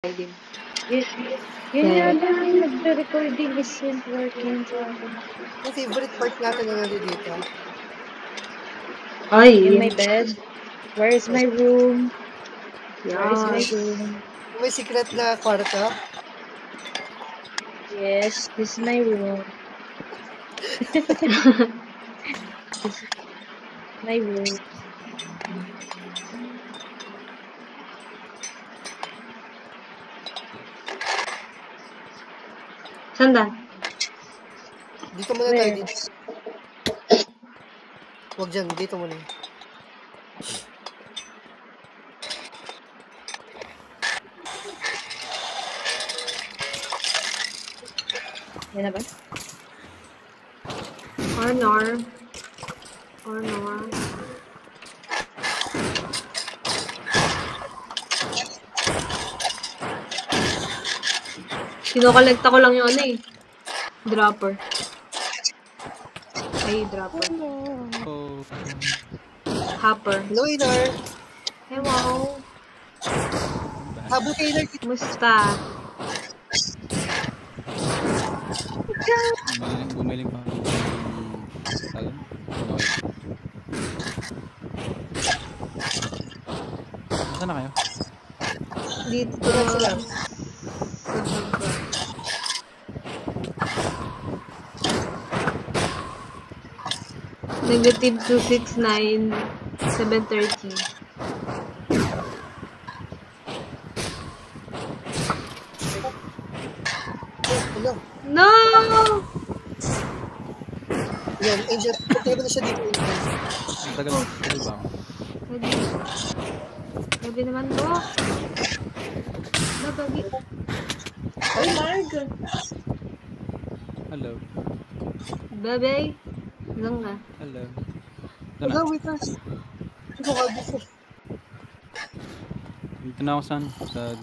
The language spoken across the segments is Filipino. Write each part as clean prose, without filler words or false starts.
din. Yun the recording isn't working. Yung favorite part natin na dito. In my bed. Where is my room? Yeah. Where is my room? May secret na kwarto? Yes, this is my room. This is my room. Saan? Dito muna tayo dito. Huwag dyan, dito muna. Yan na ba? Honor. Kinokolekta ko lang yung ano eh. Dropper. Ay, dropper. Oh. Hopper. Hello, Inar. Hello. Habo kay Inar. Kumusta? Bumili pa. Tagal? Saan na kayo? Dito sila. Negative 269, 730. Hello. No! Yan, Angel. Pagkaya na siya dito. Ang tagal ba ako? Gabi naman to. Gabi. Ay, Marg! Hello. Babe. Lang na. Hello. Hello, wait lang. Ito ka dito. Dito na ako saan? Sa...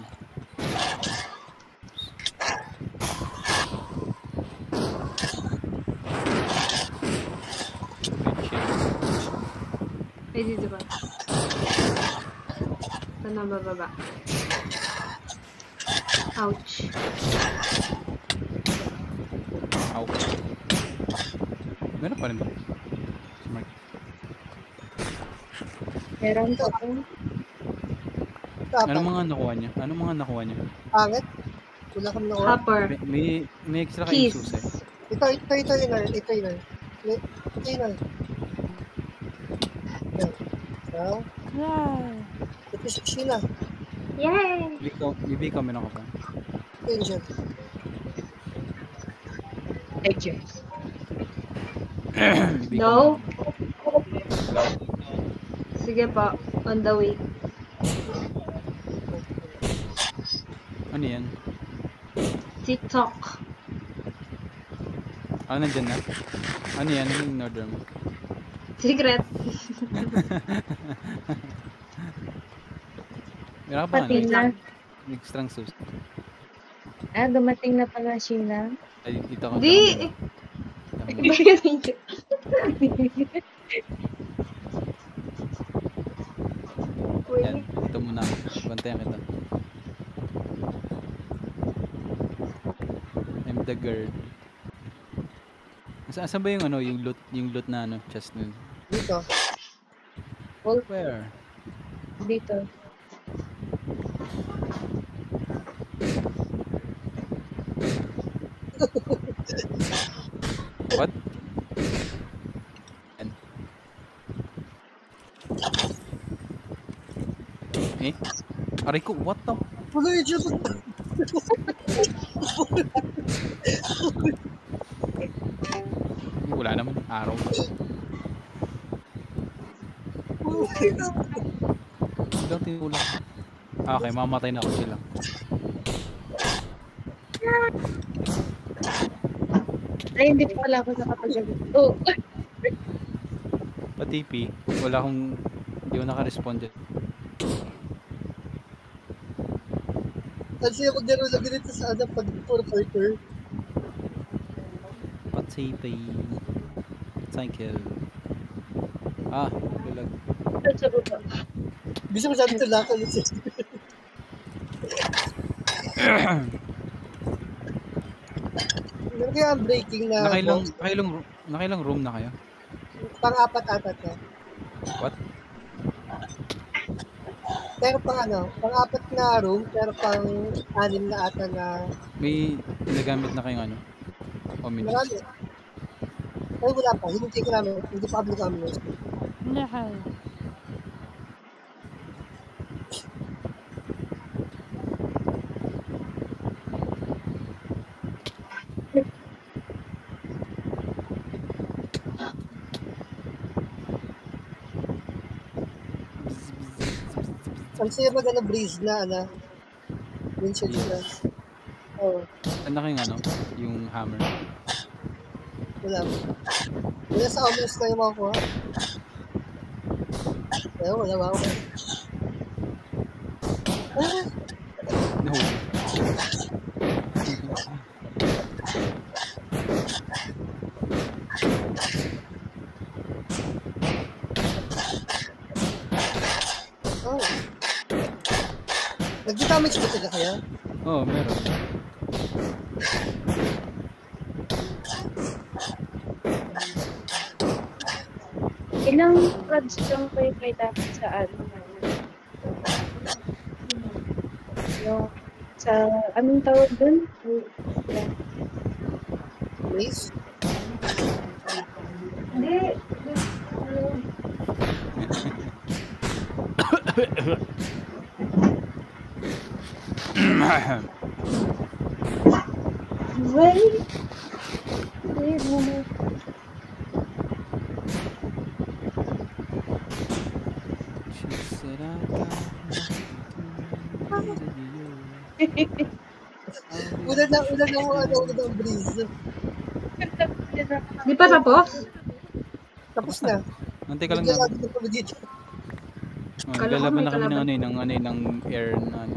Ay, dito ba? Ito na bababa. Ouch. Ouch. Meron pa rin ba? Smart. Meron to. Anong mga nakuha niya? Pangit? Wala kami nakuha. Hopper. May extra kayong Keys. susi. Ito, Inar. Ito, Inar. Yan. Ito si Sheila. Yay! Bibi ka, meron ka pa. Angel. Pictures. Bibi ka, No? meron ka. Sige pa. On the way. Ano yan? TikTok. Nandyan na? Ano yan? Ano yung order mo? Secret. Meron ka pa Pati na. Extra sauce. Dumating na pala Sheila. Ay, dito ka. Di! Iba yun. Yan, dito muna. Bantayan kita. I'm the guard. Saan ba yung ano, yung loot na ano, chest nun? Dito. Where? Dito. What? Yan. Eh? Aray ko, what the? Wala yung Diyos. Wala naman, araw. Ilang tinulak. Okay, mamatay na ako sila. Ay, hindi pa pala ako nakapag-gabi. Oh! Pa-TP, wala akong, hindi ko naka-respond dyan. Saan siya maglaro lang ganito sa ano pag for fighter? Pa-TP. Cycle. Bulag. Sa baba. Bisa mo sabi ito lang ulit siya. Meron kaya ang breaking na nakailang room na kayo? Pang-apat-apat na. What? Pero pang-apat na room, pero pang-anim na ata na... May ginagamit na kayong ano? Ominous? Marami. Ay, wala pa. Hindi ko namin. Hindi pa kami nag-ominous. Nahal. Ang siya maganda breeze na, windshield na. Oo. Saan na kayong ano? Yung hammer? Wala. Wala sa ominous kayo makukuha. Wala ba ako? No. Oh. Nag-damage ba talaga kaya? Oo, meron. Ilang rods lang kayo kayo dapat sa ano? Yung sa anong tawag dun? Please? Hindi. Wait. Wait mo. Ulan na breeze. Di pa tapos? Tapos na. Nantay ka lang Bigla namin. natin na kami dito. Naglalaban na kami ng kalaban. ng air na ano.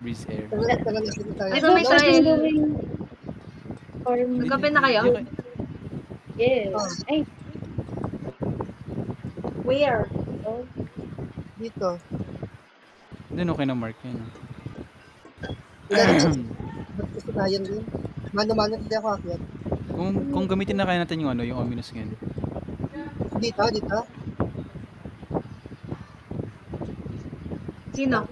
Breeze air. Tagal na sila tayo. Ay, so may Tapos, tile. Or Magkape na kayo? yes. Ay. Where? Oh. Dito. Hindi, okay na mark yan. Ba't gusto tayo din? Mano-mano hindi ako akyat. Kung gamitin na kaya natin yung ano, yung ominous ngayon. Dito. Sino?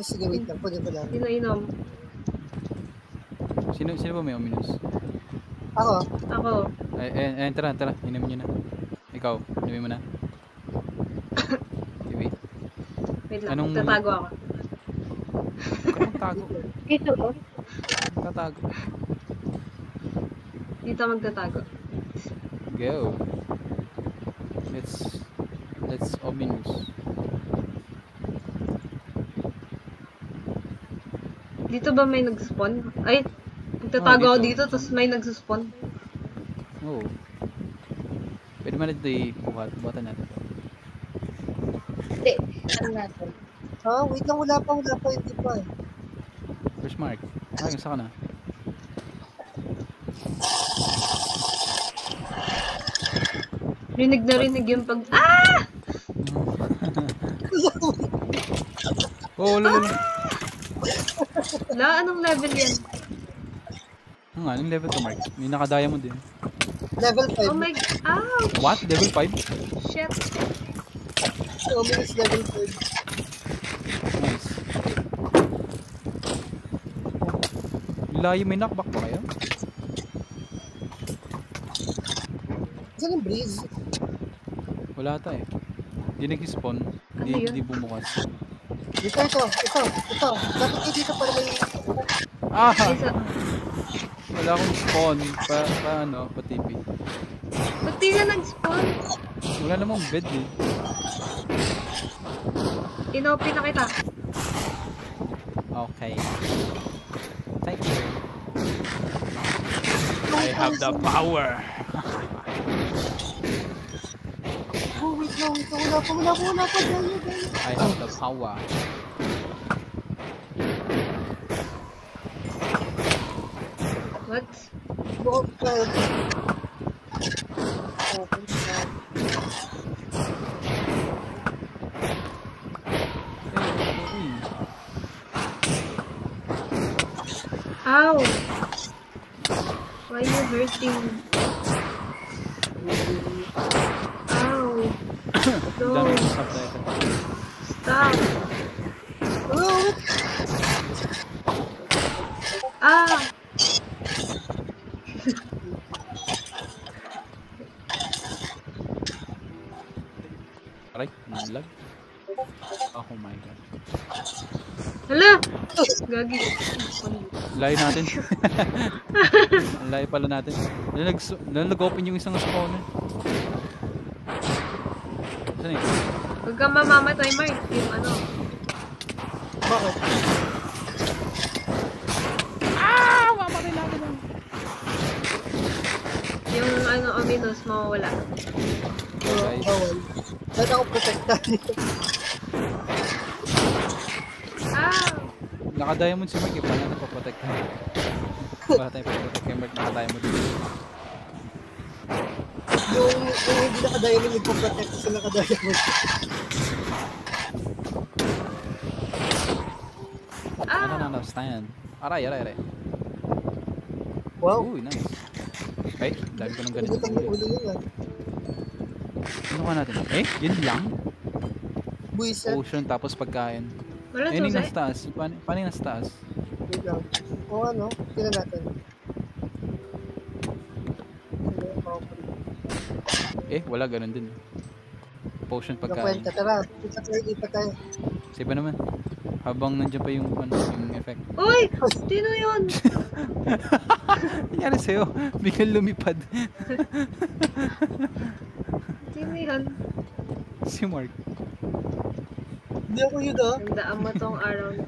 Sige, wait lang. Pwede ko lang. Sino inom? Sino ba may ominous? Ako. Ako. Tara. Inumin nyo na. Ikaw, inumin mo na. Okay, wait. Wait lang, Anong- tatago ako. Anong tago? Dito oh. Tatago. Dito magtatago. Go. Let's ominous. Dito ba may nag-spawn? Ay, magtatago ako dito, tapos may nag-spawn. Oo. Pwede man natin buhatan natin. Hindi. Ano natin? Wait lang. Wala pa. Hindi pa. First mark. Saan ka na? Rinig na rinig yung pag... Ah! Oh, lolo. Wala, anong level yan? Anong level to, Mark? May naka-diamond din. Level 5. Oh my... Ow! What? Level 5? Shit! Ominous level 5. Nice. Layo, may knockback pa kayo? Saan yung breeze? Wala ata eh. Hindi nag-spawn. Ano yun? Hindi bumukas. Ito. Dapat kayo dito para may... Ah! Isa. Wala akong spawn. Pa TP. Ba't di na nag-spawn? Wala namang bed eh. Inopen na kita. Okay. Thank you. I have the power. Wait lang. Wala pa. Dahil. I have the power. What? Buong cloud. Ow! Why are you hurting? Ow! Ang dami No! kong subtitle. Stop! Oh! Ah! Aray, nalag. Oh my god. Hala! Gagi. Layo natin. Ang layo pala natin. Nag-open yung isang spawner. Saan yun? Huwag kang mamamatay, Mark. Yung ano. Bakit? Mamatay natin lang. Yung ano, ominous, mawawala. Guys. Bawal. Saan ako protektahan nito? Ah! Naka-diamond si Mark eh. Paano napaprotect ka? Para tayo paprotect kay Mark, naka-diamond. Yung hindi naka-diamond, nagpo-protect sa naka-diamond. No, stand. Aray. Wow. Uy, nice. Ay, dami ko ng ganito. Pagkutang yung ulo yun ah. Ano ka natin? Eh, yun lang? Buiset. Ocean tapos pagkain. Wala Eh, yung susi. nasa taas. Paano yung nasa taas? Wait lang. O ano, tingnan natin. Eh, wala, ganun din. Potion pagkain. Nakwenta, tara. Ipa tayo. Sa iba naman. Habang nandiyan pa yung, yung effect. Uy! Sino yun? Nangyari sa'yo? Biglang lumipad. Sino yun? Si Mark. Hindi ako yun ah. Tandaan mo tong araw na.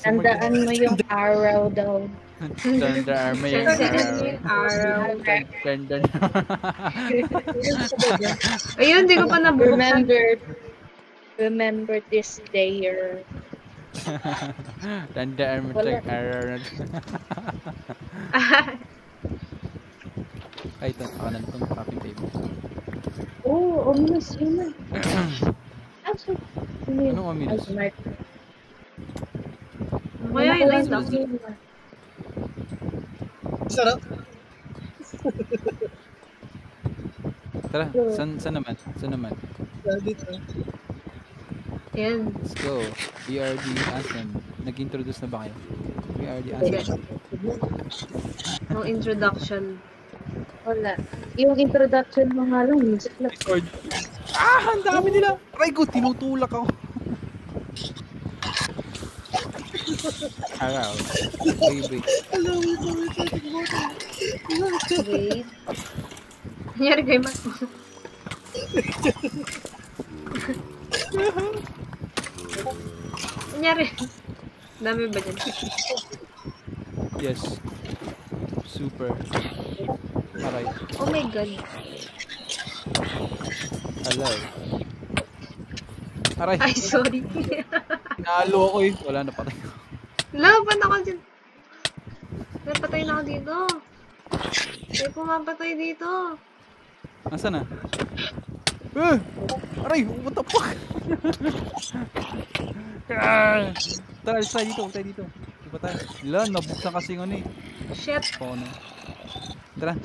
Tandaan mo yung araw daw. Tandaan mo yung Tandaan mo yung araw. Tandaan. Ayun, di ko pa nabubuksan. Remember this day. Tandaan mo Wala. yung araw. Ay, ito. Pakanan itong crafting table. Oh, ominous yun. So, Anong ominous? Kaya yun lang daw. Sarap. Tara, saan naman? Saan naman? Dito. Ayan. Let's go. BRD Ascend. Nag-introduce na ba kayo? BRD Ascend. Ang introduction. Wala. Yung introduction mo nga lang, music lang. Discord. Ah! Ang dami nila! Aray ko! Tinutulak ako. Araw. Wait. Alam mo, Wait. Nangyari kay Mark. Nangyari. Dami ba dyan? Yes. Super. Aray. Oh my god. Hello. Aray. Ay, sorry. Nalo ako eh. Wala na patay ko. Laban ako dyan. Napatay na ako dito. May pumapatay dito. Nasaan na? Aray! What the fuck? Tara, tayo dito. Diba tayo? Wala, nabuksan kasi yung ano eh. Shit. Phone. Tara.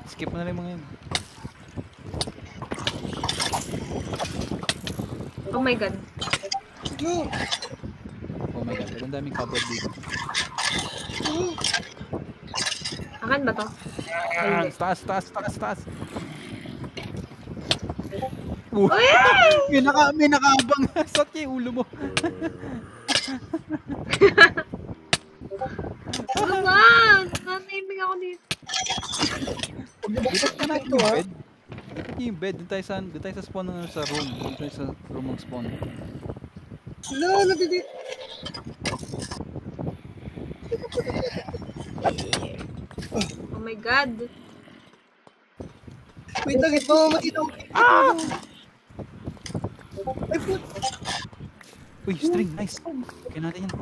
Skip mo na rin mga yun. Oh my god. Oh my god, ang daming cupboard dito. Akan ba to? Ay, Taas. Uy! May nakaabang sa ulo mo. Ano ba? Nanimig ako dito. Dito ka natin yung bed. Yung bed, doon tayo sa spawn sa room. Doon tayo sa room ng spawn. Wala, nabibig. Oh my god. Wait lang, ito matinaw. Ay, put. Uy, string, nice. Kaya natin yan.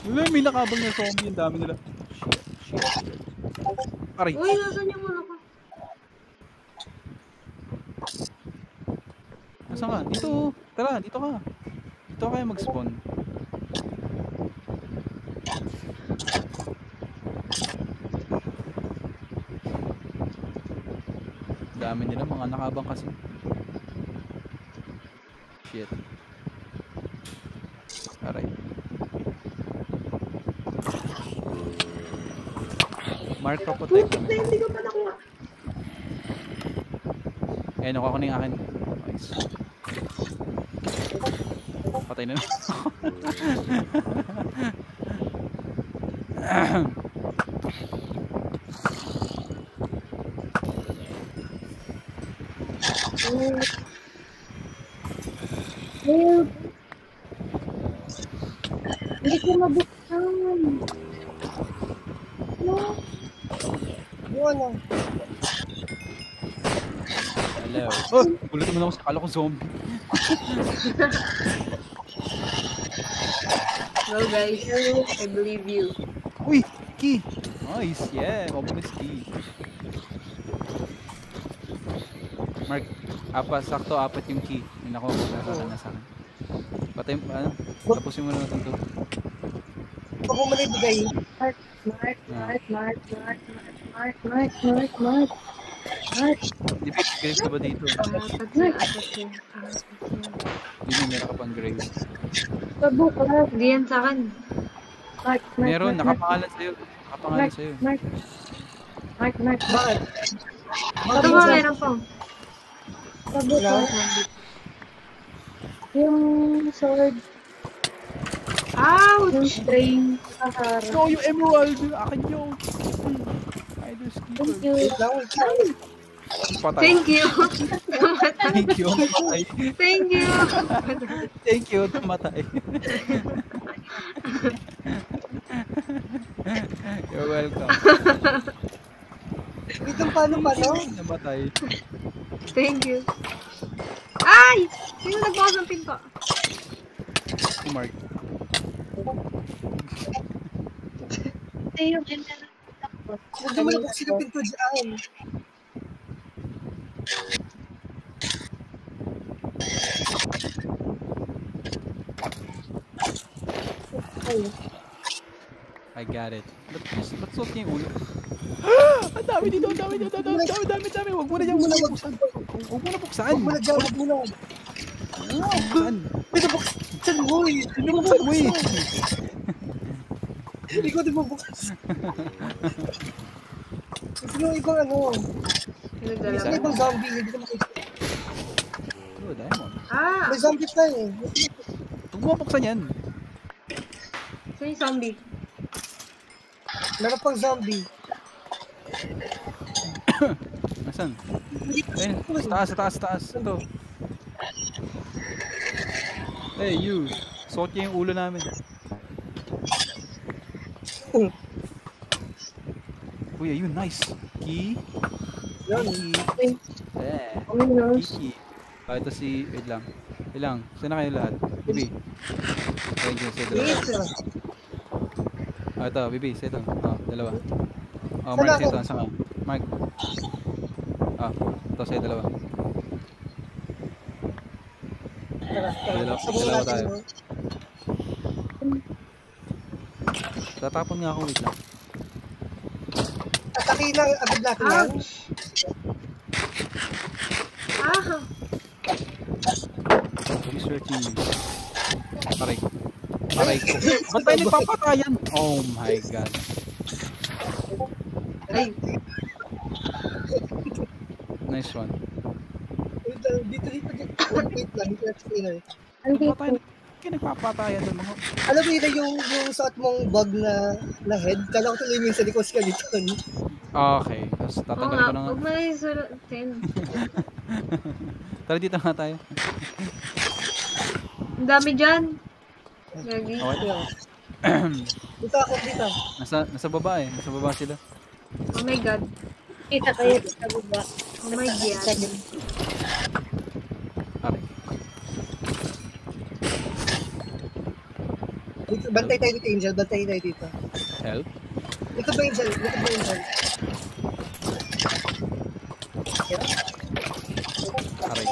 Wala, may nakabang na zombie. Ang dami nila. Shit. Aray. Uy, nasan yung ulo ko? Nasaan ka? Dito. Tara, dito ka. Dito kayo mag-spawn. Dami nila mga nakabang kasi. Shit. Aray. Mark ka protect. Putik na, hindi ko pa nakuha. Eh, nakuha ko na yung akin. Nice. Patay na lang. Help! Hindi ko mabuksan. No. Yung ano? Hello. Oh! Gulat mo lang ako sa kala ko zombie. No guys, I believe you. Uy! Key! Nice! Yeah! Open key. Mark, sakto apat yung key. Yung nakuha ko na sa akin. Patay, ano? Tapusin mo na natin to. Ako mo naibigay. Mark. Defeat grave ka ba dito? Apat na. Hindi mo meron ka pang grave. Pabukas. Hindi yan sa akin. Mark. Meron, nakapangalan sa'yo. Nakapangalan sa'yo. Mark. Bakit? Ito ba meron pa? Pabukas. Yung sword. Yung Ouch! string. Sahara. No, yung emerald! Akin yun! Idol skipper. Thank you. Wait lang. Patay. Thank you! Thank you. Patay. Thank you! Thank you. Tumatay. You're welcome. Wait lang, paano? Namatay. Thank you. Ay! Sino nagbukas ng pinto? Si Mark. Ito yung emerald. Huwag naman ako silipin ko dyan. I got it. Ba't suot niya yung ulo? Ang dami dito, ang dami dito, ang dami. Huwag mo na dyan muna buksan. Huwag mo na buksan. Huwag mo na dyan, huwag mo na. Buksan. Binabuksan mo eh. Binabuksan mo eh. Hindi ko dibubukas. Kasi yung ibang ano, Sino yung dalawa? ibang zombie, hindi ko makikita. Oh, diamond. Ah! May zombie pa eh. Huwag mo buksan yan. Sino yung zombie? Meron pang zombie. Nasaan? Ayun, sa taas. Ito. Hey, you. Suot niya yung ulo namin. Uy, ayun, nice. Key. Yan. Key. Eh. Key. Ito si... Wait lang. Saan na kayo lahat? Bibi. Ayun dyan, sa'yo dalawa. Yes. Ito, Bibi, sa'yo ito. Dalawa. Mark, sa'yo ito. Saan ka? Mark. Ito sa'yo dalawa. Dalawa tayo. Tatapon nga ako, wait lang. Atake na agad natin yan. Ouch! Ah! Researching. Aray ko. Ba't tayo nagpapatayan? Oh my god. Ay! Nice one. Wait lang, dito. Wait lang, dito natin sa'yo. Ba't tayo nagpapatayan ng mga... Alam mo yun yung suot mong bug na head? Kala ko tuloy yung sa likod skeleton. Okay. Tapos Oo tatanggalin nga, ko na nga. huwag mo na yung sulutin. Tara dito nga tayo. Ang dami dyan. Gagi. Okay. Dito ako, dito. Nasa baba eh. Nasa baba sila. Oh my god. Kita kayo sa baba. Oh my god. Aray. Dito. Bantay tayo dito, Angel. Bantay tayo dito. Help? Likod ba, Angel? Aray.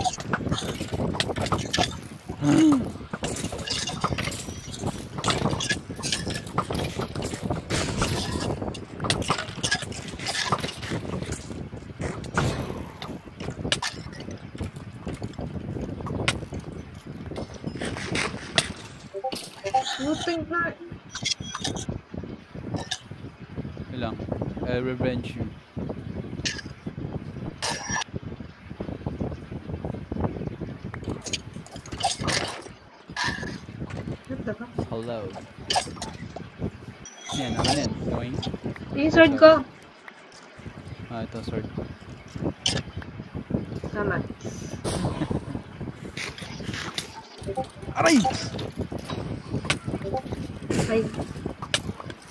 Luting na. Ilang. I'll revenge you. What the fuck? Hello. Yan, ano yan? Going? Yung sword ko. Ah, ito, sword. Tama. Aray! Ay.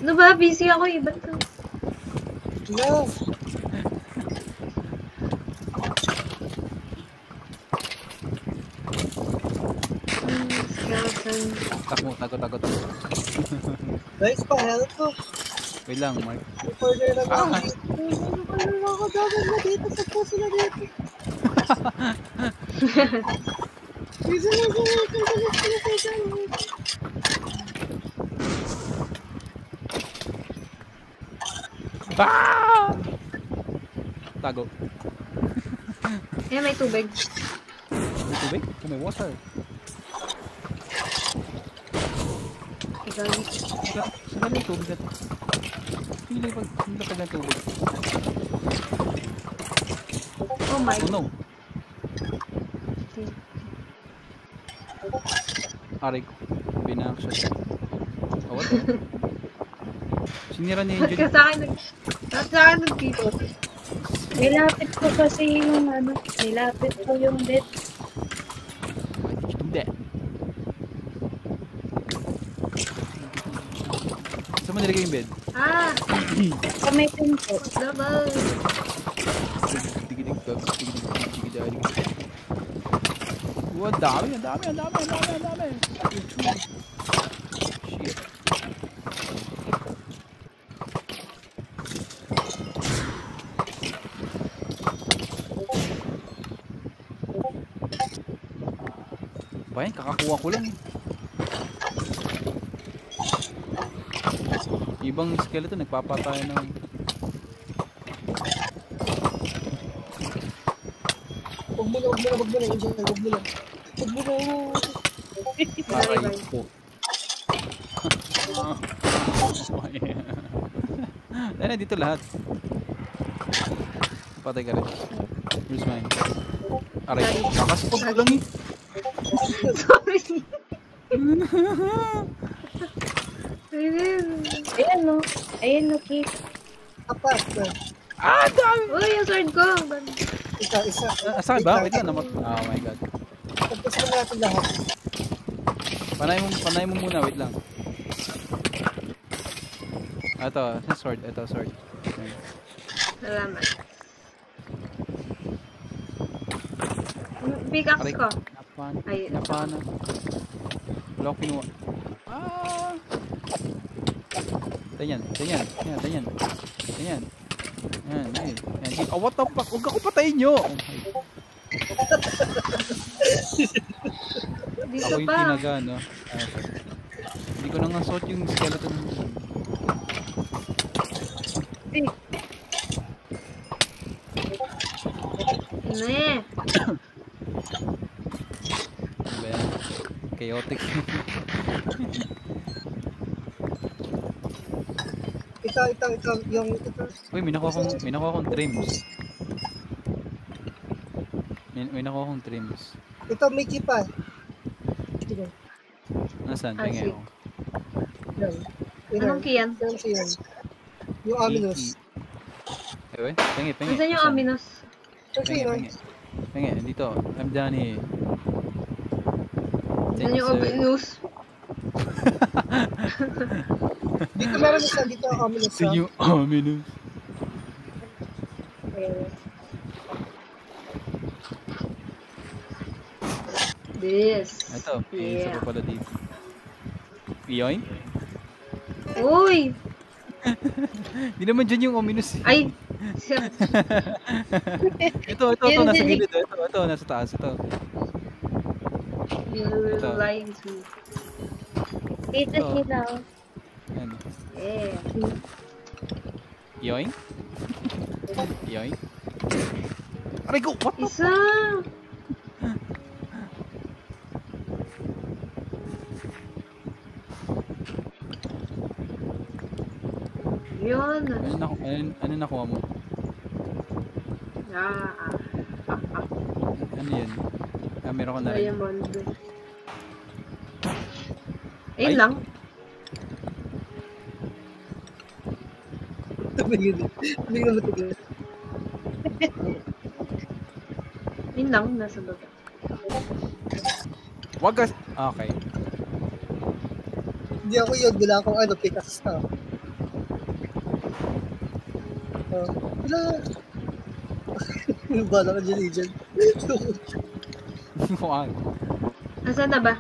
Ano ba? Busy ako eh. Ba't ka? No. Skeleton. Takbo. Guys, pa-help ko. Wait lang, Mark. Order lang ako. Ah! Ano ako dapat na dito sa puso na dito. Dito na. Ah! Tago. Eh, may tubig. May tubig? Oh, may water. Ikaw. Saan yung tubig na to? Pili pag lapag ng tubig. Oh my Oh no. Aray ko. Binakshot. Oh, what? Sinira ni Ba't ka Angel. sa akin nagtito? Nilapit ko kasi yung ano, nilapit ko yung bed. Why did you do that? Saan mo nilagay yung bed? Ah! Sa may pinto. Double! Tigidig. Wow, ang dami. Shit. Bayan, kakakuha ko lang. Ibang skeleton nagpapatay ng... Huwag mo na. Angel, huwag mo na. Aray ko. Ayun, dito lahat. Patay ka rin. Where's mine? Aray ko. Kakaspog ko lang eh. Sorry! Ayun. Ayan no, Keith. Apat na. Ah, dami! Uy, yung sword ko! Isa. Saan ba? Wait lang. Oh my god. Tapos na natin lahat. Panay mo muna. Wait lang. Ito, sword. Sword. Ayan. Salamat. Pickaxe Aray ko. Ay, Napana. Wala akong kinuha. Ah! Ganyan. Yan. Oh, what the fuck? Huwag ako patayin nyo! Oh my God. Dito Ako yung pa. tinaga, no? Hindi ko na nga suot yung skeleton. Ne. Ano ba yan? Chaotic. Ito. Yung ito. Uy, may nakuha akong trims. May nakuha akong trims. Ito, may kipa. Ito. Nasaan? Ah, Tingin sige. ako. Yan. Anong kiyan? Yan. Yung ominous. Ewe, pengi. Nasaan yung ominous? Kasi yun. Pengi, dito. I'm done here. Nasaan yung ominous? Dito meron isa. Dito ominous. Ito yung ominous. This. Ito, isa Yeah. pa pala dito. Iyoin? Uy! Di naman dyan yung ominous. Ay! Ito, Yun nasa din. gilid. Ito, nasa taas. Ito. You're Ito. lying to me. Dito Oh. sila. Yan. Yeah. Iyoin? Iyoin? Aray ko! What the Isa! Yun. Ano nakuha mo? Ah. Ano yan? Meron ko na rin. Diamond. Ay. Ayun lang. Tumingin. Tumingin na matigil. Yun lang, nasa baba. Wag ka... Okay. Hindi ako yun. Wala akong pickaxe na. Wala. Bala ka dyan, agent. Mukhang. Asan na ba?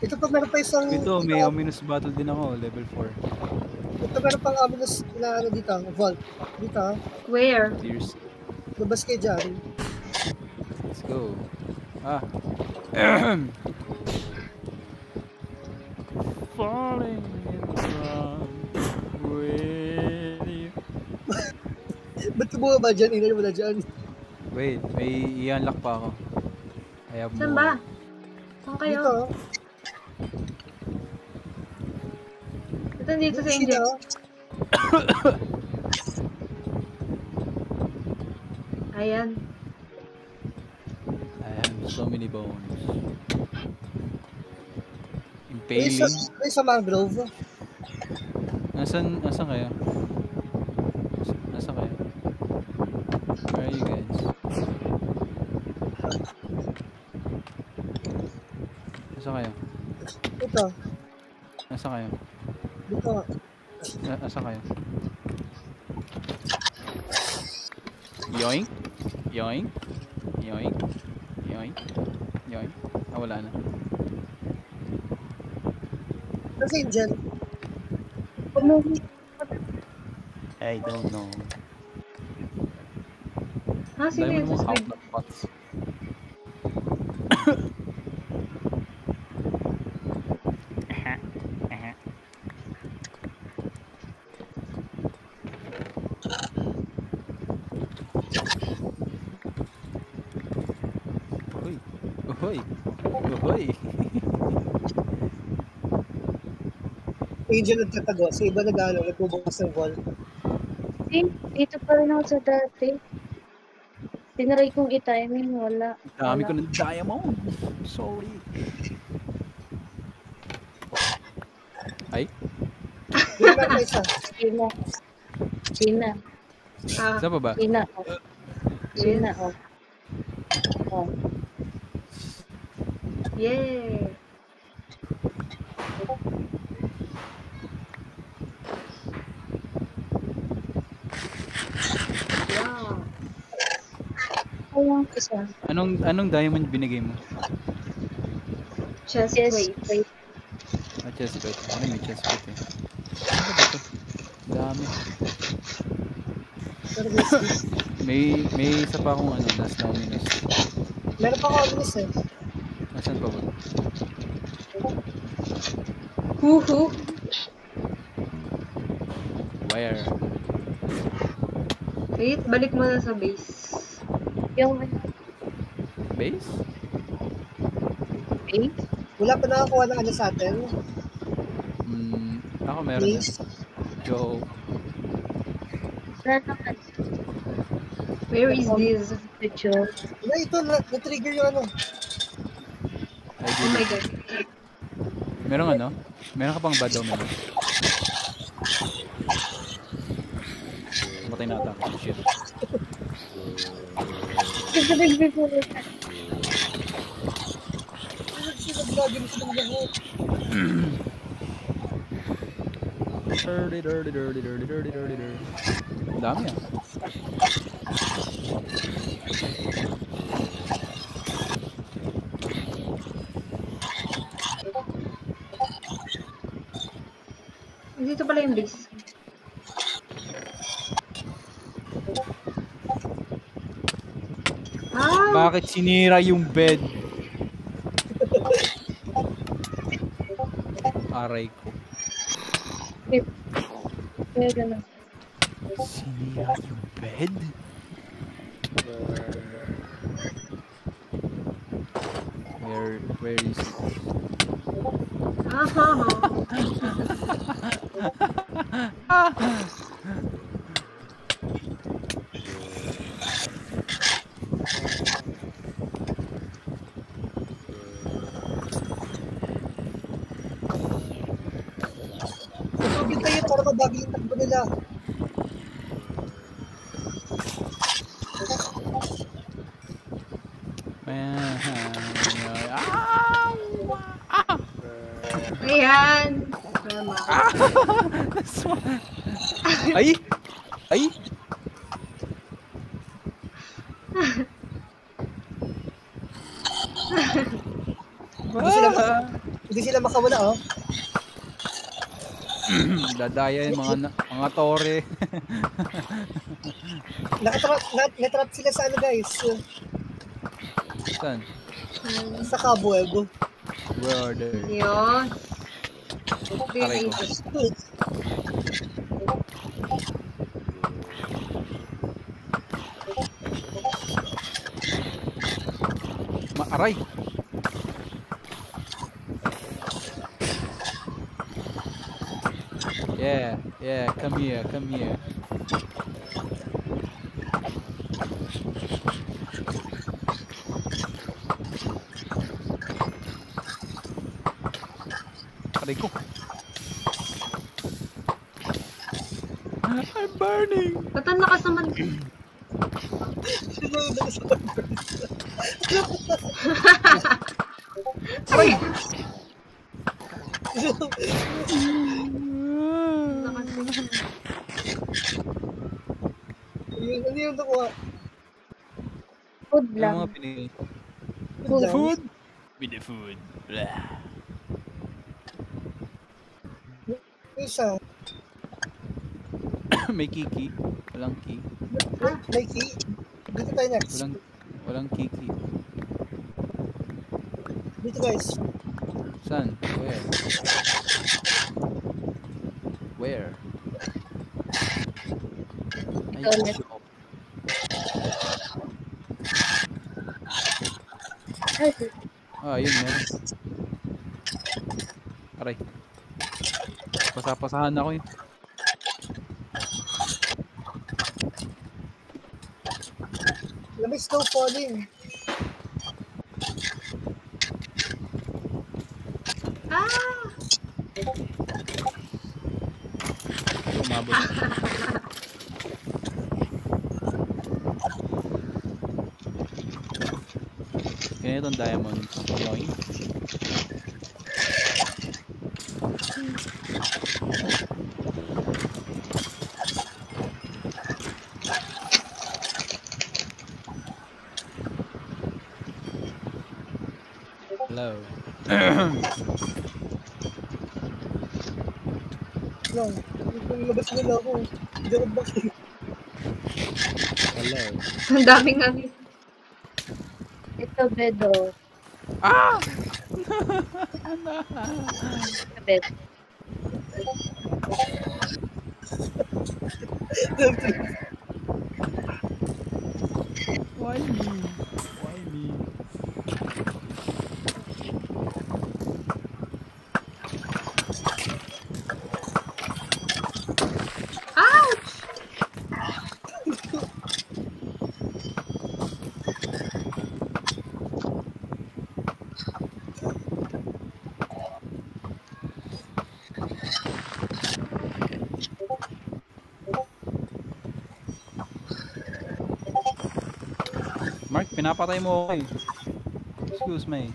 Ito pa meron pa isang... Ito, may ominous battle din ako. Level 4. Ito meron pang ominous na dito. Vault. Dito ha. Where? Tears. Labas kayo dyan. Let's go. Falling in love with you. Ba't bumaba dyan? Inay wala dyan. Wait, may i-unlock pa ako. I have Saan more. ba? Saan kayo? Dito. Ito dito sa Dito. Angel. Ayan. I have so many bones. May Impaling. sa mangrove. Nasaan kayo? Nasaan kayo? Where are you guys? Nasaan kayo? Ito. Nasaan kayo? Dito. Nasaan kayo? Yoink? Yoink? Yoink? Yoink? Yoink? Wala na. Kasi dyan. I don't know. Sino Dahil yun mo sa half screen? na pots. Uhoy! Uhoy! Uhoy! Angel nagtatago. Sa iba nagbubukas ng vault. Dito pa rin ako sa dati. Tinry kong i-timing, wala. Dami ko ng diamond. Sorry. Ay? Doon lang isa. Sina. Saan pa ba? Sina. Sina. Oh. Yay! Wow. Ayun isa. Anong diamond binigay mo? Chest Yes, plate. wait. Chest plate. Ano may chest plate eh? Ano ba ito? Dami. Pero May isa pa akong last na ominous. meron pa ako ominous eh. Nasaan pa ba? Huhu. Where? Wait, balik mo na sa base. Yung Base? eight. Wala pa nakakuha ng sa atin. Ako meron na. Please. Go. Wala naman. Where is this? Picture. Wala, ito. Na-trigger yung I Oh did my it. god. Meron Meron ka pang bad omen. Matay na ata. Shit. Lagi mo silang lahat. Dirty. Ang dami ah. Dito pala yung base. Bakit sinira yung bed? Aray ko. Kaya ganun. Sinira yung bed? Where is it? Aha. bago yung takbo nila. Ayan. Tama. Ay! Ay! Hindi sila makawala, oh. Dadaya yung mga tore. Natrap sila sa ano, guys. Saan? Sa cobweb. Where are they? Yun. Aray ko. Aray! Yeah, come here. Aray ko. I'm burning! Ba't ang lakas naman? Aray! Ano yung nakuha? Food Yung lang. mga pinili. Food? With the food. Blah. Isa. May kiki. Walang key. May key. Dito tayo next. Walang kiki. Dito, guys. Saan? Where? Ito ulit. Yun meron. Aray. Pasapasahan ako yun. May snow falling. Umabot. Ganito ang diamond. Yoink. Hello. No. Kung labas nila ako. Hindi ako bakit. Hello. Ang daming nga dito. Ito, bedo. Ah! Bed. Why me? Why me? Mark, pinapatay mo ako eh. Excuse me.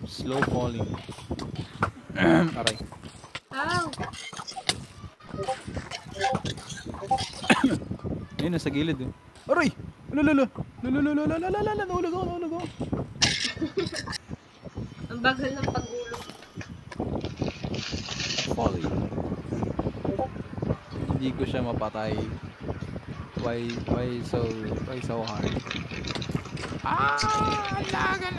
Slow falling. Aray. Ow! Ayun, nasa gilid eh. Aray! Lululu! Nahulog ako. Ang bagal ng pag-ulong. Falling. Hindi ko siya mapatay. Why so hard? Laga.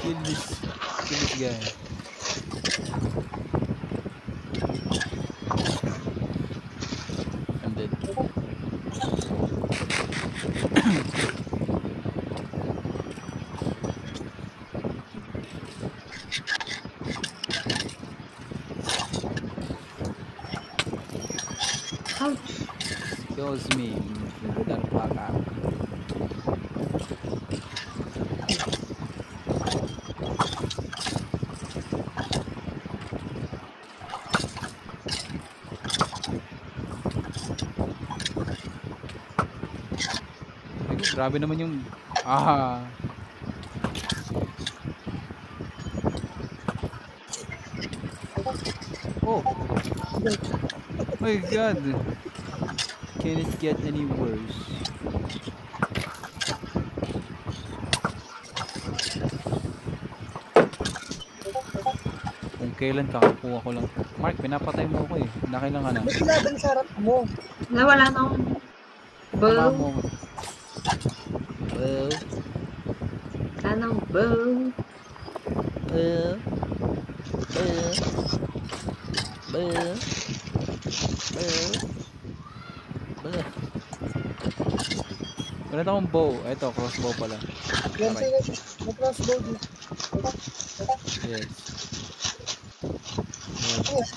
Kill this guy. Excuse me, motherfucker. Ay, grabe naman yung... Ah! Oh! My god! Can it get any worse? Kung kailan kakakuha ko lang. Mark, pinapatay mo ako eh. Nakailangan na. May kinaban sa harap mo. Wala na akong... Tama Bow. mo. Wala nang bow. Wala na akong bow. Ito, crossbow pala. Yan Aray. sa'yo. May crossbow dito. Yes.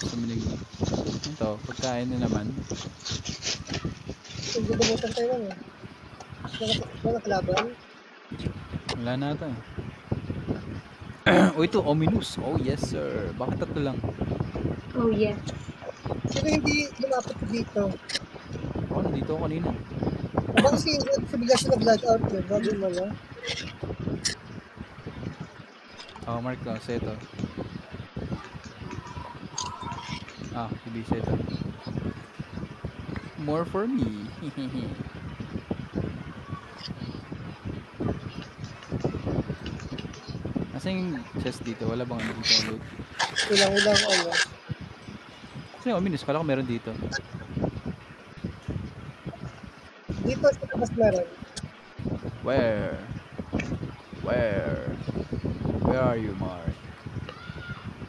Suminig na. Ito, pagkain na naman. Hindi bumutan tayo lang eh. Wala kalaban. Wala na ito. Oh, ito, ominous. Oh, yes, sir. Bakit tatlo lang? Oh, yeah. Sino hindi lumapit dito? Oh, nandito ako kanina. Baka kasi bigla siya nag-log out eh. Bago mo na. Oh, Mark ko. Sa ito. Ah, hindi sa ito. More for me. Asa yung chest dito? Wala bang ano dito ang loot? Ulang ano. Kasi yung ominous, kala ko meron dito. Dito sa labas meron. Where? Where? Where are you, Mark?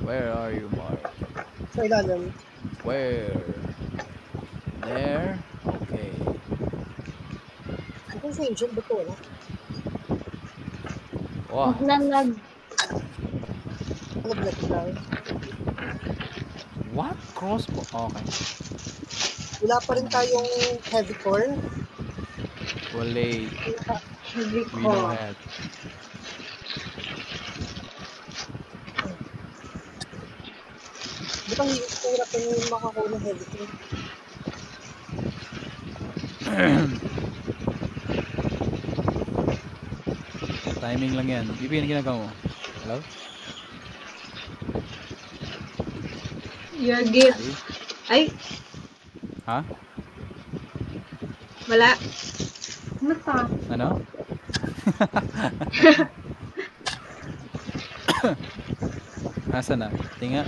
Where are you, Mark? Sa ilalim. Where? There? Okay. Kung sa engine, ba't wala? Wow. Naglalag. Nag-lag lang. What? Crossbow? Okay. Wala pa rin tayong heavy core. Wale. Heavy We know core. that. Ba't ang hirap yung makakuha ng heavy core? Timing lang yan. Bibi, ano ginagawa mo? Hello? Your gift. Ay, Ha? wala. Kumusta? Ano? Asa na? Tinga.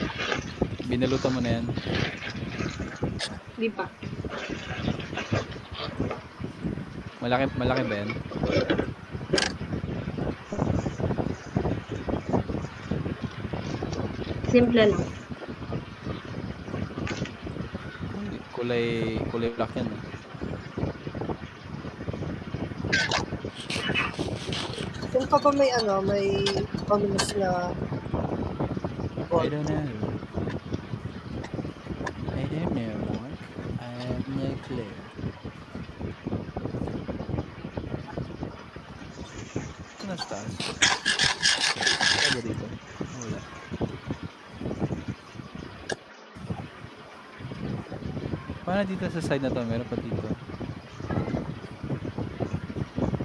Binalutan mo na yan. Di pa. Malaki ba yan? Simple lang. Kulay black yan. Kung pa ba may ano, may ominous na I don't know. I don't know, Mark. I have no clue. Ito na sa taas. Wala ba dito? Wala. Paano dito sa side na to? Meron pa dito.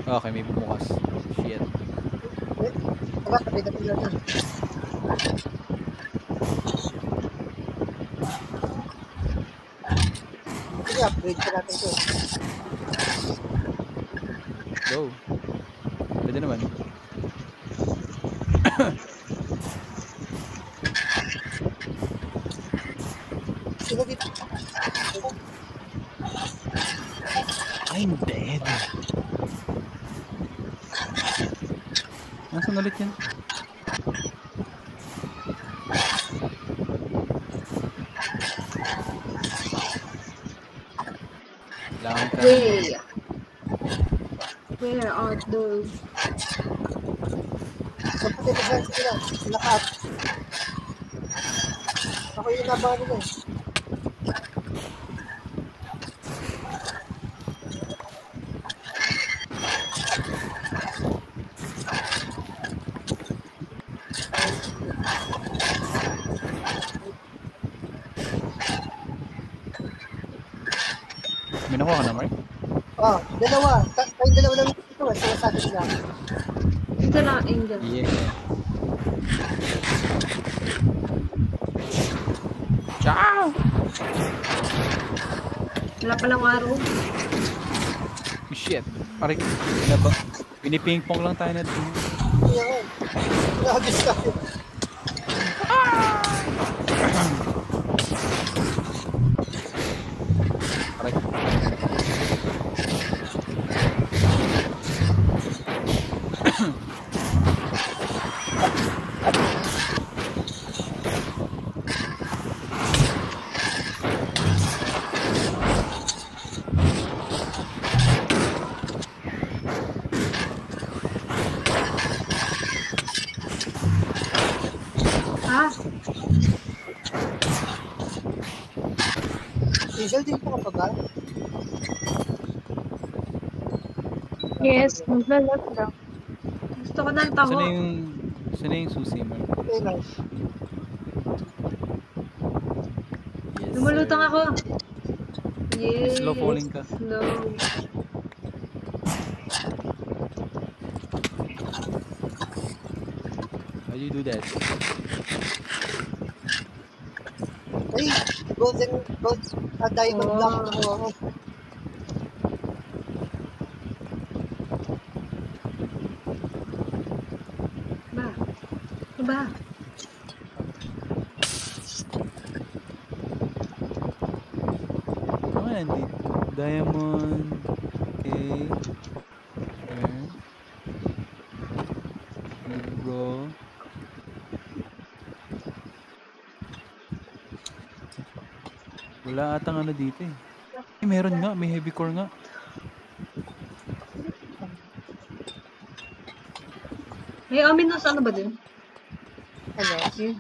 Okay, may bumukas. Shit. Tara, kapit na pila na. Sige, upgrade pa natin ito. Go. Pwede naman. Sino dito? I'm dead. Nasaan ulit yan? Kailangan ka. Where are those? Sa pati na dyan, sige lang. Lakat. Ako yung nabangan nila eh. Dalawa. Tayong dalawa lang ito. Sinasakit na. Ito lang, Angel. Yeah. Ciao! Wala palang araw. Shit. Aray, ano ba? Pinipingpong lang tayo na ito. Yan. Nagis tayo. Aray. Ah, Hazel, di po ka pa ba? Yes, maglalat lang. gusto ko ng taho. Saan na yung susi mo? Okay lang. Yes, Lumulutang sir. ako. Yes. Slow falling ka. Slow. How do you do that? Ay, gold, diamond Oh. block na ako. Ba? Ano ba? Ano yan? Diamond. Okay. Sure. Bro. Wala atang ano dito eh. Meron nga, may heavy core nga. May ominous ano ba din? Ano? Yun.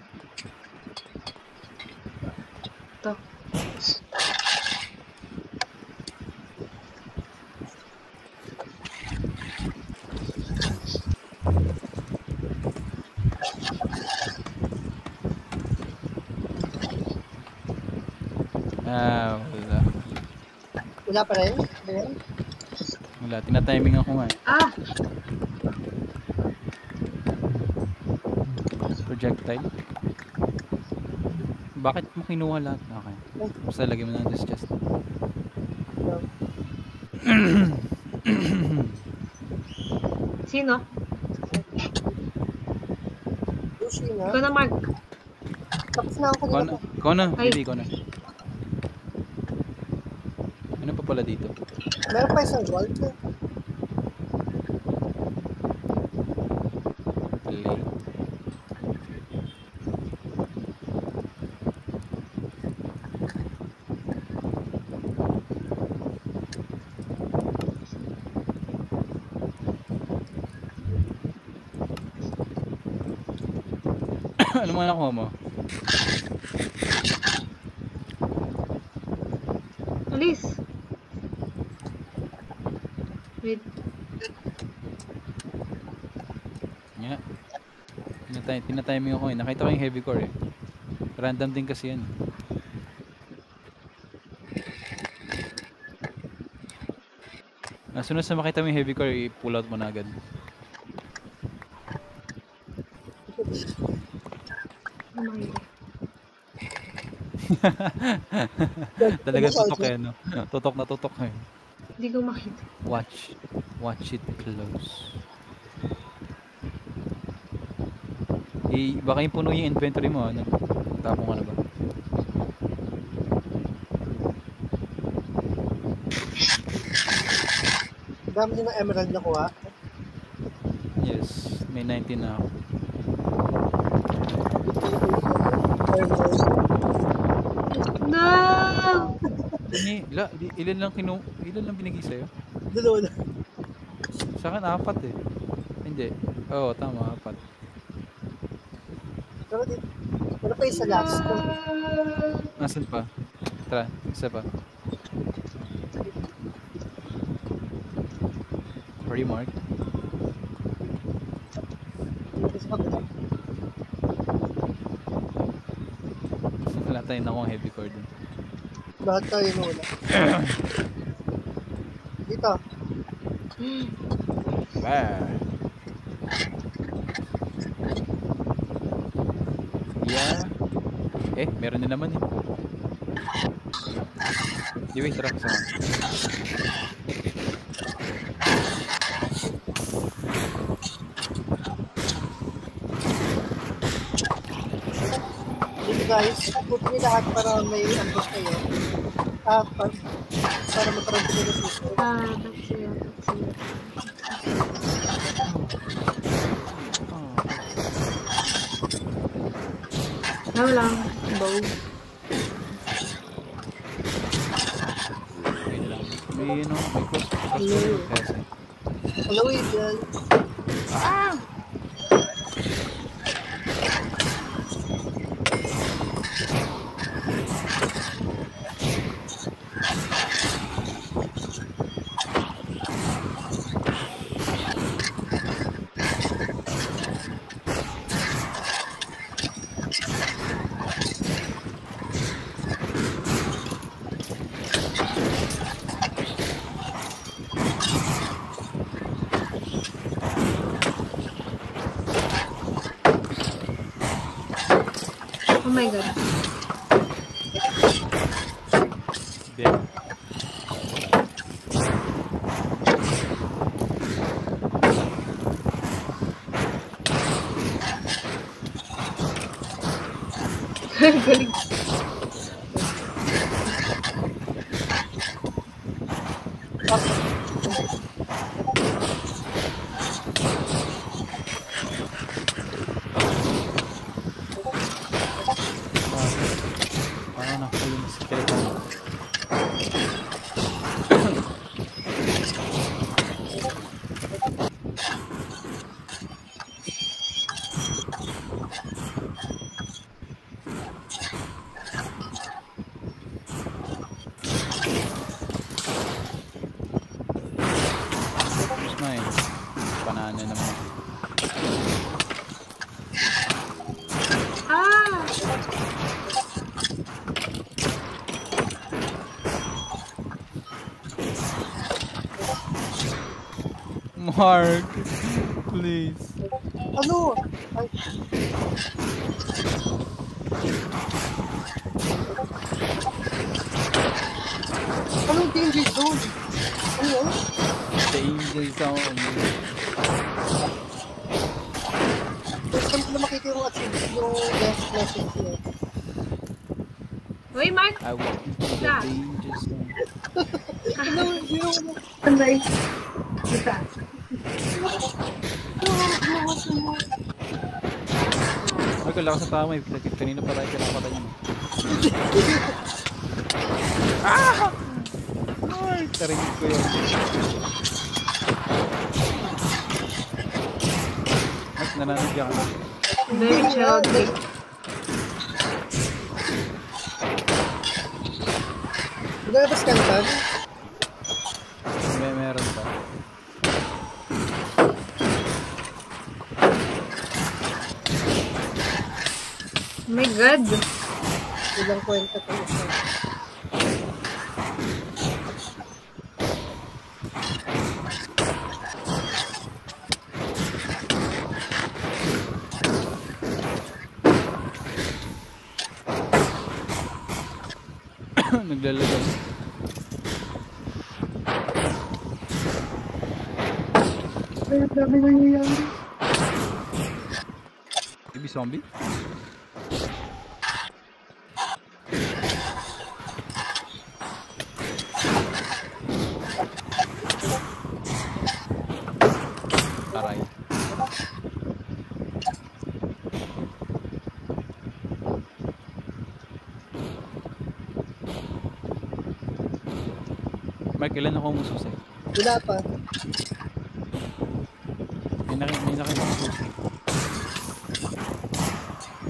Ito. Wala. Wala pa rin? Ayan. Wala, tinatiming ako nga eh. Ah! Projectile. Bakit mo kinuha lahat? Okay. Basta lagyan mo na this chest. Sino? Sushi na. Ikaw na, Mark. Tapos na ako Ikaw kanina na, pa. ikaw na, Ay. Billy, ikaw na. Ano pa pala dito? Meron pa isang gold. Play. Ano mga nakuha mo? Alis. Wait. Nga. Tinatiming ako eh. Nakita ko yung heavy core eh. Random din kasi yan. Sunod sa makita mo yung heavy core, i-pull out mo na agad. Ano makita? Talagang tutok eh, no? Tutok na tutok eh. Hindi ko makita. Watch it close. Baka yung puno yung inventory mo, ano? Tapong ano ba? Dami din ng emerald na kuha. Yes, may 19 na ako. No! Ilan lang binigay sa'yo? Dalawa na. Sa akin, 4 eh. Hindi. Oo, tama, 4. Pero dito, ano pa yung sa last? Nasaan pa? Tara, isa pa. Where you mark? Wala tayo na akong heavy core dun. Lahat tayo nuna. Dito. Bah. Yeah. Meron din naman eh. Di wait, tara, kasama. Dito guys, puto niyo lahat para may ambush kayo. Para magkaroon kayo ng system. That's it. Ano lang, bow. May cost Hello. kasi. Hello, Adrian. Oh my god. There. Galing. Paano na yung skeleton? Tapos na eh. Banana naman. Ah! Mark, please. Ano? Ay, anong danger zone? Ano yun? Danger zone. First time ko na makita yung last message niya. Uy, Mark! I walk into the Yeah. danger zone. Ano? Hindi ako Sandali. Isa. Ay, kung lakas sa tama eh. Kanina pa tayo pinapatay yun. Ah! Ay, karinig ko yun. Mas nananagyan ka. Very childish. Nalabas ka na? Meron pa. Oh my god. Ilang kwenta ko isa. Naglalagay. Ay, grabe nangyayari. Baby zombie? Aray. Mark, ilan ako umususi? Wala pa. May nakita akong susi.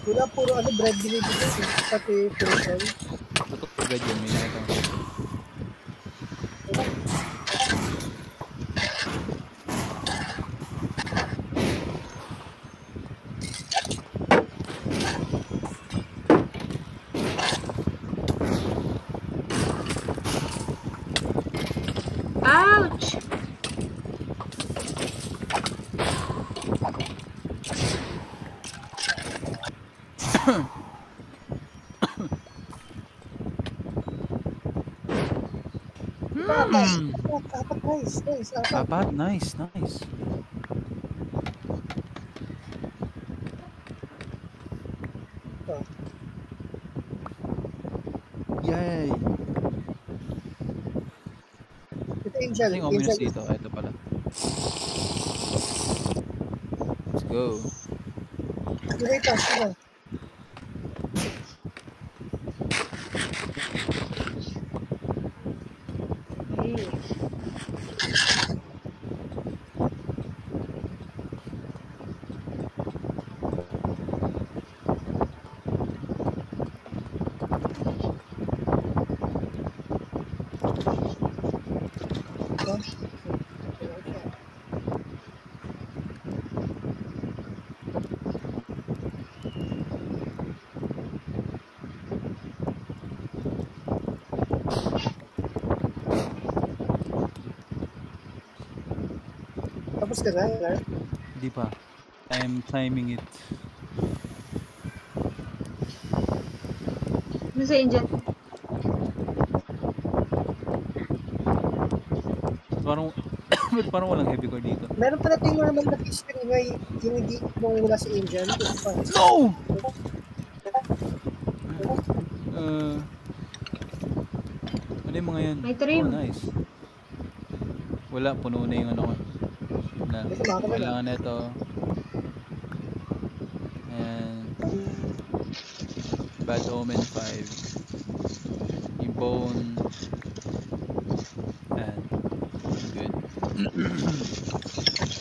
Wala, puro bread binibigay. Pati person. Totoo agad yun, may nakita akong susi. Ouch! Apat, nice. Apat, nice. Oh. Yay! Ito Angel. Saan yung ominous dito? Ito pala. Let's go. Wait, sila. Hey. Tapos ka na, Clark? Hindi pa. I'm timing it. Ano sa Angel? Parang, parang walang heavy core dito. Meron pala tayong normal na history nga yung hindi nung wala si Angel. No! Ano yung mga yan? May trim. Oh, nice. Wala, puno na yung ano ko. Na, kailangan na ito. And Bad Omen 5. Yung bone. And good.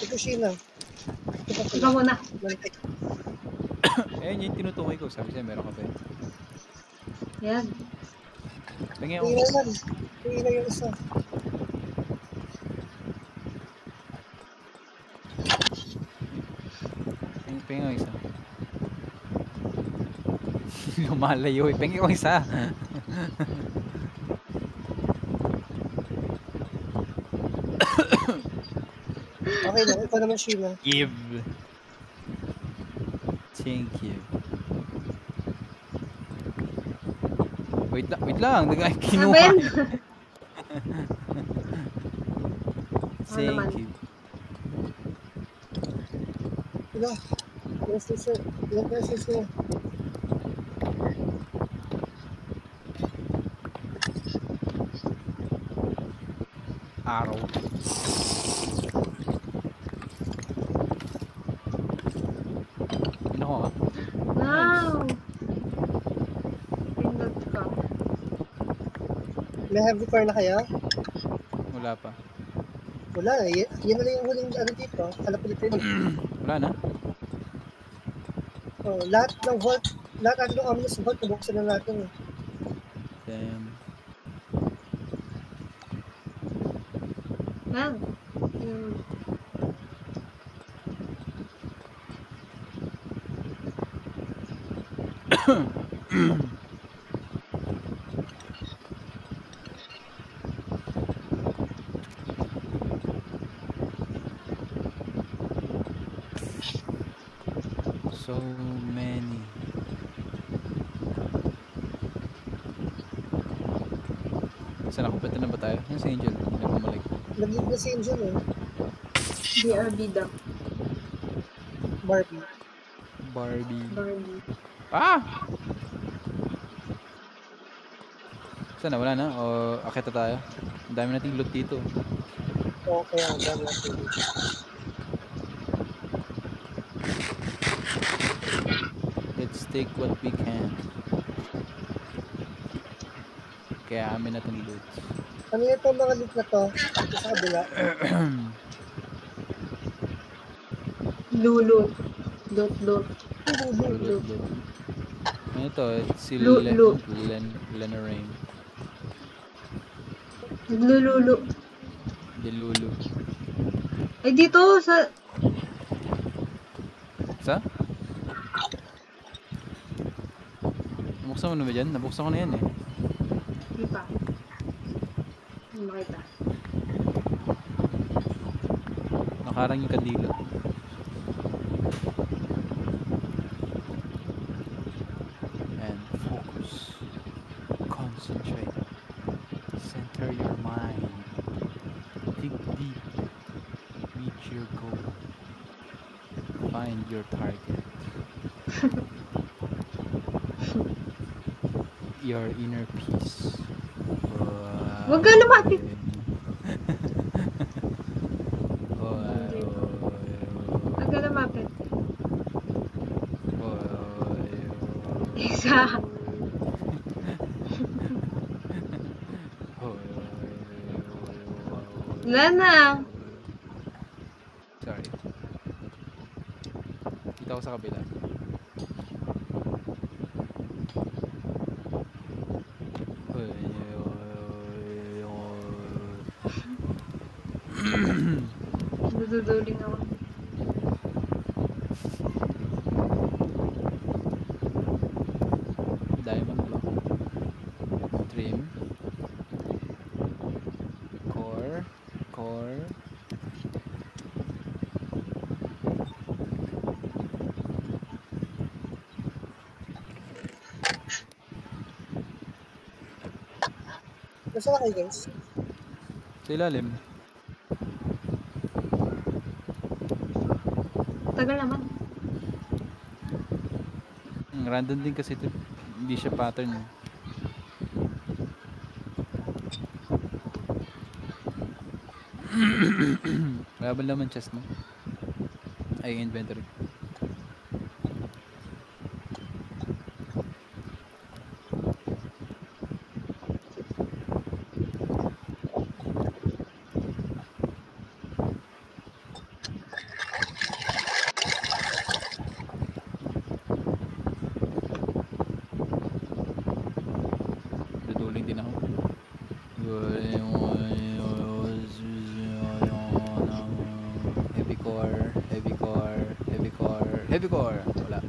Ito Sheila. Ikaw muna. Ayan yung tinutukoy ko. Sabi siya, meron ka pa eh. Yan. Tingin ako. Tingin yung isa. Pingin ko isa. Lumalayo eh. Pingin ko isa. Okay lang, ito naman Sheila. Give. Thank you. Wait lang. Nagay kinuha. Ben! Thank you. Ila, ilang pesos na. Araw. Ano ko? Wow! Pindot ka. May heavy car na kaya? Wala pa. Wala, yan na lang yung huling ano dito. Hala Pilipino. Wala na? Oh, lahat ng vault, lahat ng ominous vault, nabuksan na natin. Damn. Yan. Yung... So many. Saan ako? Pwede na ba tayo? Yung si Angel. Nagmamalik. Nag-leave na si Angel eh. BRB daw. Barbie. Barbie. Ah! Saan na? Wala na? O akita tayo? Ang dami nating loot dito. Okay, ang dami natin. Let's take what we can. Kaya amin natin loot. Ano yung itong mga loot na to? Ito sa kabila. Lulut. Lut. Loot. Ano ito? Si Loot. Lenarain. Naglululu. Dilulu. Ay, dito sa... Sa? Nabuksan mo na ba dyan? Nabuksan ko na yan eh. Hindi pa. Hindi makita. Nakarang yung kandila. Find your target. Your inner peace. Huwag ka lumapit. Huwag ka lumapit. Isa. Wala na. Sorry. Kita ko sa kabila. Dududuling ako. Diamond block. Trim. Core. Nasa na kayo guys? Sa ilalim. Tagal naman. Random din kasi ito. Hindi siya pattern. Wala ba naman chest mo? Ay, inventory. Duduling din ako. Heavy core. Wala.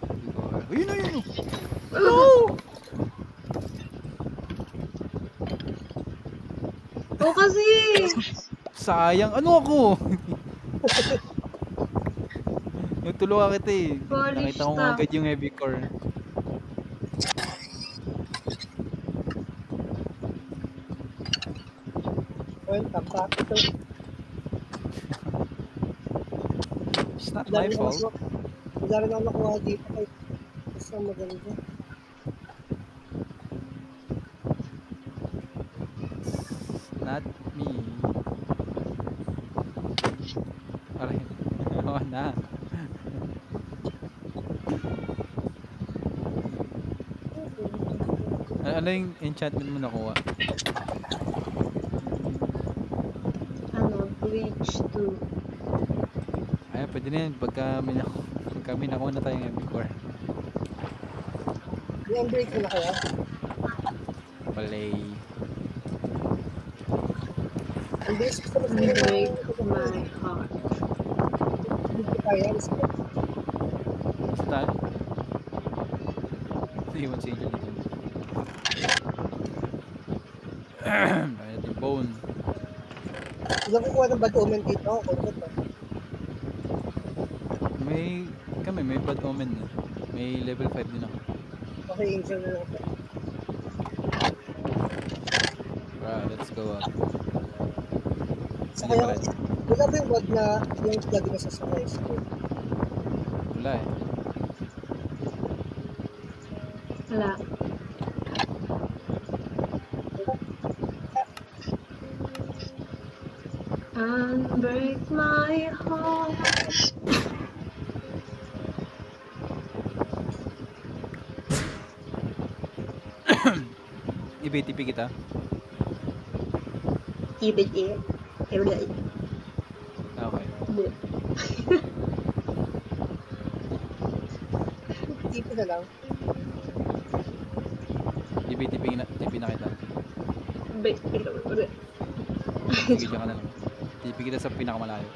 Heavy core. Ayun na yun. No! Oo kasi. Sayang. Ano ako? Nagtulungan kita eh. Polish Nakita ko na. agad yung heavy core. Well, tampak ito. It's not my fault. Madami na ako nakuha dito kay basta maganda. Not me. Aray. Oo na. Ano yung enchantment mo nakuha? Ano, Bleach 2. Ayan, pwede na yun. Pagka may nakuha na tayong heavy core. Yung break ko na kaya? Balay. Ang base ko na You break my heart. Hindi ko kaya. Basta tayo. Iwan si Angel dito. Kaya di bone. Ilang kukuha ng bad omen dito. Kontot pa. May bad omen na. May level 5 din ako. Okay, angel na lang. Right, let's go up. Sa Hindi kaya, pala. wala ba yung wag na yung lagi na sasakay sa Wala eh. Wala. And break my heart. I-BTP kita. Everyday. Everyday. Okay. tipo na lang. I-BTP na kita. Everyday. Sige, dyan ka na lang. TP kita sa pinakamalayo.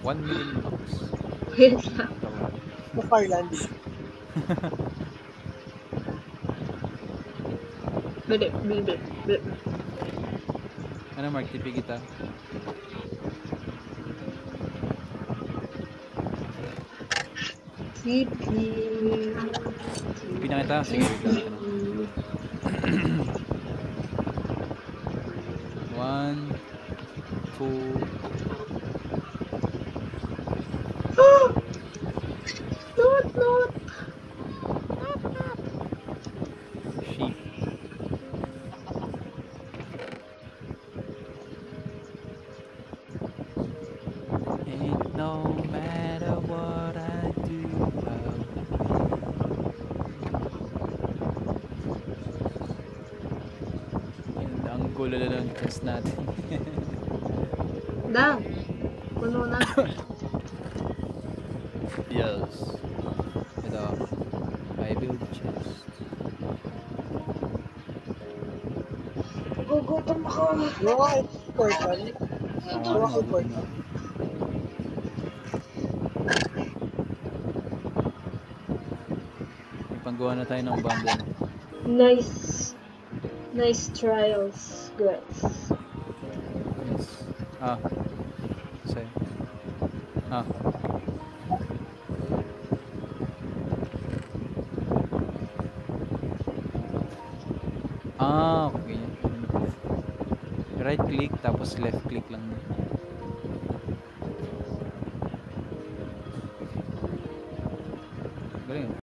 1 million bucks. Wait lang. No Farland. Bede. Ano Mark, TP kita. TP na kita. Sige, wait lang. 1, 2, gulo na ng chest natin. Dang. Puno na. Yes. Ito. I build chest. Gugutom ako. Gawa kayo portal. Gawa kayo portal. May panggawa na tayo ng bundle. Nice. Nice trials, guys. Yes. Ah. Say. Ah. Ah, okay. Right click tapos left click lang.